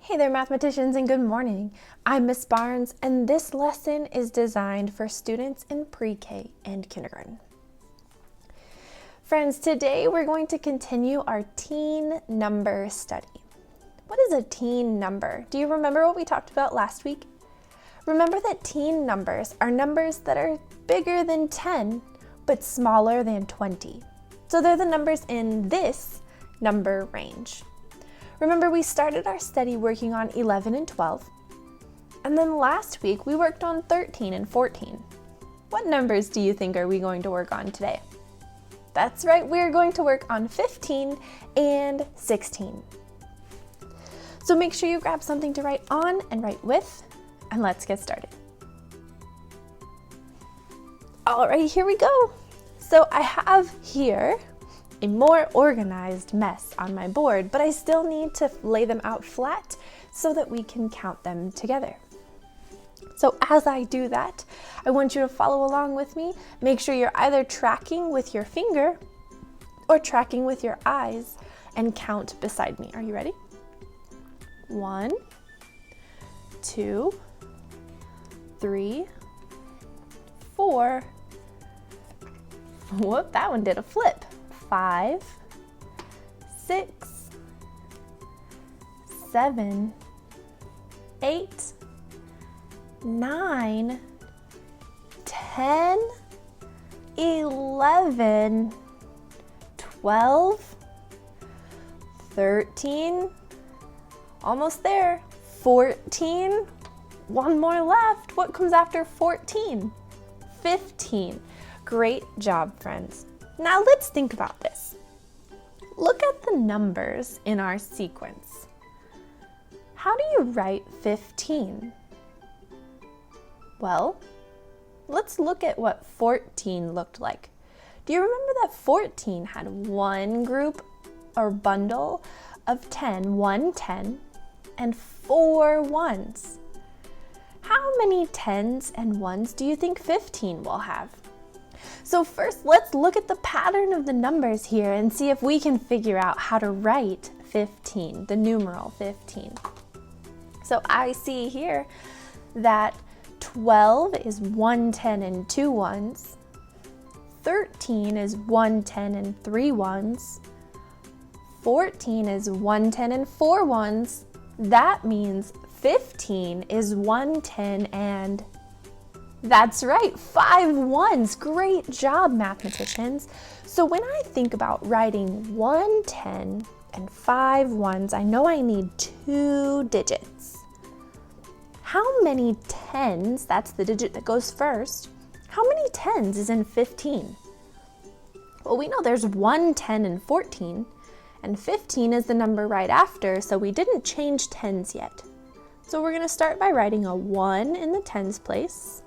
Hey there, mathematicians, and good morning. I'm Miss Barnes, and this lesson is designed for students in pre-K and kindergarten. Friends, today we're going to continue our teen number study. What is a teen number? Do you remember what we talked about last week? Remember that teen numbers are numbers that are bigger than 10, but smaller than 20. So they're the numbers in this number range. Remember, we started our study working on 11 and 12, and then last week we worked on 13 and 14. What numbers do you think are we going to work on today? That's right, we're going to work on 15 and 16. So make sure you grab something to write on and write with, and let's get started. All right, here we go. So I have here a more organized mess on my board, but I still need to lay them out flat so that we can count them together. So as I do that, I want you to follow along with me. Make sure you're either tracking with your finger or tracking with your eyes and count beside me. Are you ready? 1, 2, 3, 4. Whoop, that one did a flip. 5, 6, 7, 8, 9, 10, 11, 12, 13, almost there, 14, one more left. What comes after 14? 15. Great job, friends. Now let's think about this. Look at the numbers in our sequence. How do you write 15? Well, let's look at what 14 looked like. Do you remember that 14 had one group or bundle of 10, one 10, and 4 ones? How many 10s and 1s do you think 15 will have? So first, let's look at the pattern of the numbers here and see if we can figure out how to write 15, the numeral 15. So I see here that 12 is 1 10 and 2 1s. 13 is 1 10 and 3 1s. 14 is 1 10 and 4 1s. That means 15 is 1 10 and that's right, 5 1s. Great job, mathematicians. So when I think about writing 1 10 and 5 1s, I know I need 2 digits. How many 10s, that's the digit that goes first, how many 10s is in 15? Well, we know there's 1 10 and 14, and 15 is the number right after, so we didn't change 10s yet. So we're going to start by writing a 1 in the 10s place.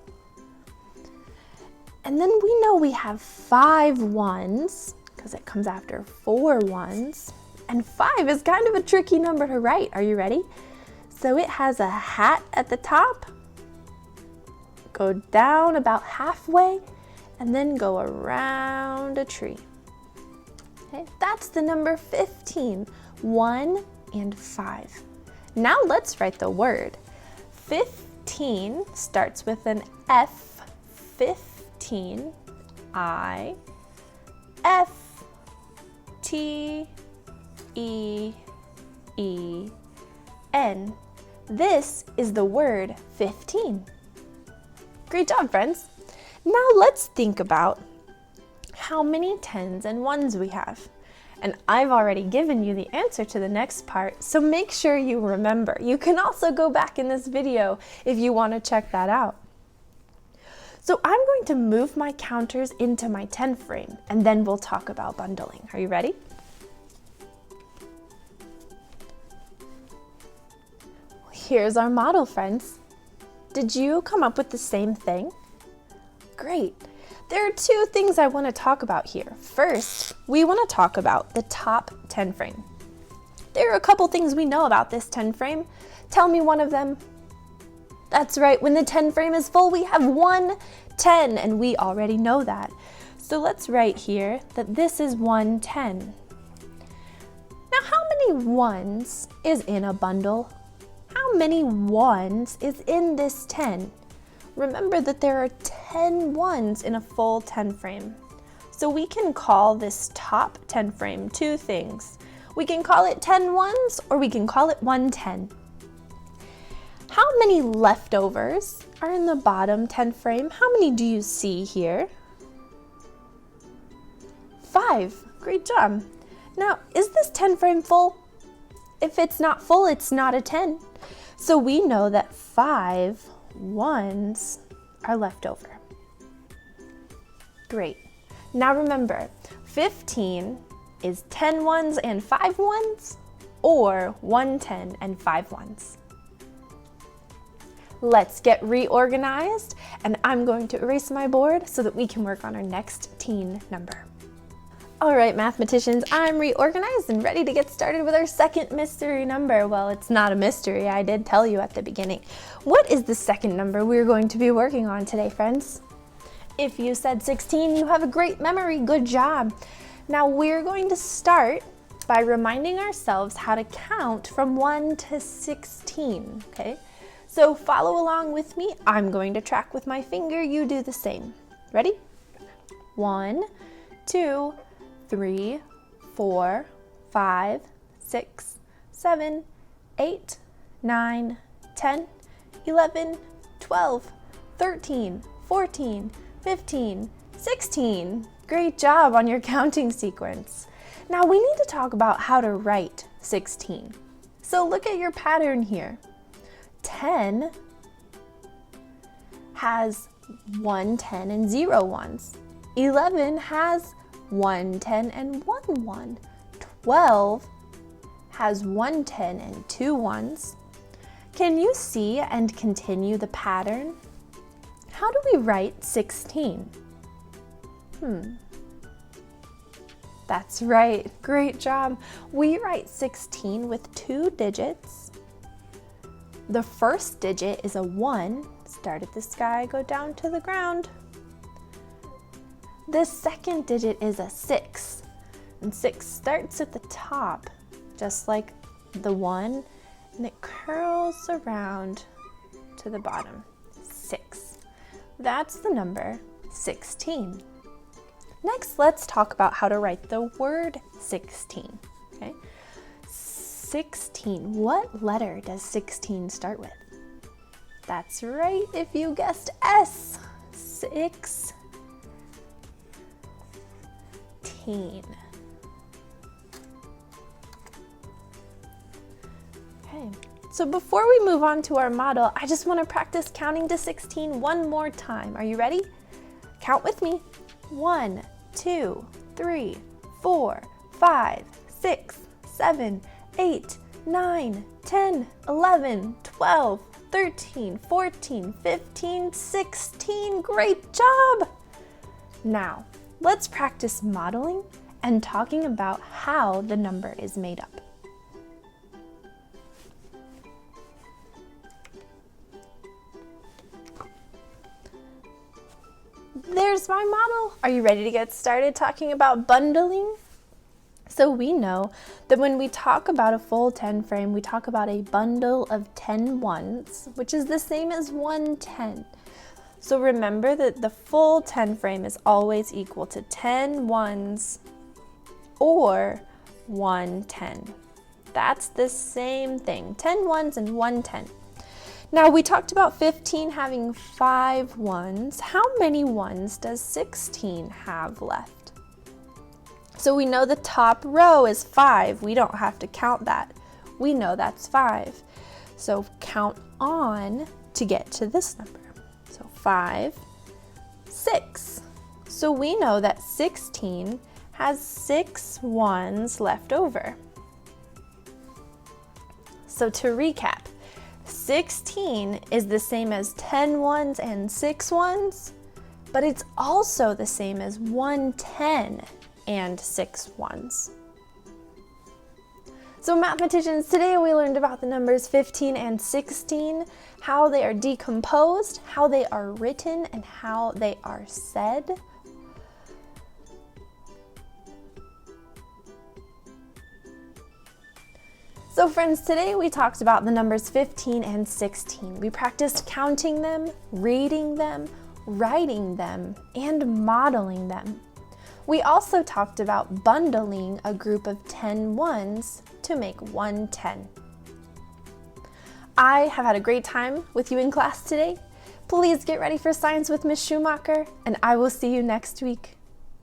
And then we know we have 5 1s, because it comes after 4 1s. And 5 is kind of a tricky number to write. Are you ready? So it has a hat at the top, go down about halfway, and then go around a tree. Okay, that's the number 15, 1 and 5. Now let's write the word. 15 starts with an F, 15, I, F, T, E, E, N. This is the word 15. Great job, friends. Now let's think about how many 10s and 1s we have. And I've already given you the answer to the next part, so make sure you remember. You can also go back in this video if you want to check that out. So I'm going to move my counters into my 10 frame, and then we'll talk about bundling. Are you ready? Here's our model, friends. Did you come up with the same thing? Great. There are 2 things I want to talk about here. First, we want to talk about the top 10 frame. There are a couple things we know about this 10 frame. Tell me one of them. That's right, when the 10 frame is full, we have 1 10, and we already know that. So let's write here that this is 1 10. Now, how many 1s is in a bundle? how many ones is in this 10? Remember that there are 10 ones in a full 10 frame. So we can call this top 10 frame two things. We can call it 10 ones or we can call it 110. How many leftovers are in the bottom 10 frame? How many do you see here? 5. Great job. Now, is this 10 frame full? If it's not full, it's not a 10. So we know that 5 ones are left over. Great. Now remember, 15 is 10 ones and 5 ones, or 110 and 5 ones. Let's get reorganized, and I'm going to erase my board so that we can work on our next teen number. All right, mathematicians, I'm reorganized and ready to get started with our second mystery number. Well, it's not a mystery, I did tell you at the beginning. What is the second number we're going to be working on today, friends? If you said 16, you have a great memory, good job. Now we're going to start by reminding ourselves how to count from 1 to 16, okay? So follow along with me. I'm going to track with my finger, you do the same. Ready? 1, 2, 3, 4, 5, 6, 7, 8, 9, 10, 11, 12, 13, 14, 15, 16. Great job on your counting sequence. Now we need to talk about how to write 16. So look at your pattern here. 10 has 1 10 and 0 ones. 11 has 1 10 and 1 1. 12 has 1 10 and 2 ones. Can you see and continue the pattern? How do we write 16? That's right, great job. We write 16 with 2 digits. The first digit is a 1, start at the sky, go down to the ground. The second digit is a 6, and 6 starts at the top, just like the 1, and it curls around to the bottom. 6. That's the number 16. Next, let's talk about how to write the word 16. Okay? 16. What letter does 16 start with? That's right, if you guessed S. 16. Okay, so before we move on to our model, I just want to practice counting to 16 one more time. Are you ready? Count with me. 1, 2, 3, 4, 5, 6, 7, 8, 9, 10, 11, 12, 13, 14, 15, 16. Great job! Now, let's practice modeling and talking about how the number is made up. There's my model. Are you ready to get started talking about bundling? So we know that when we talk about a full 10 frame, we talk about a bundle of 10 ones, which is the same as 110. So remember that the full 10 frame is always equal to 10 ones or 110. That's the same thing, 10 ones and 110. Now we talked about 15 having 5 ones. How many ones does 16 have left? So we know the top row is 5. We don't have to count that. We know that's 5. So count on to get to this number. So 5, 6. So we know that 16 has 6 ones left over. So to recap, 16 is the same as 10 ones and 6 ones, but it's also the same as 110 and 6 ones. So mathematicians, today we learned about the numbers 15 and 16, how they are decomposed, how they are written, and how they are said. So friends, today we talked about the numbers 15 and 16. We practiced counting them, reading them, writing them, and modeling them. We also talked about bundling a group of 10 ones to make one 10. I have had a great time with you in class today. Please get ready for science with Miss Schumacher, and I will see you next week.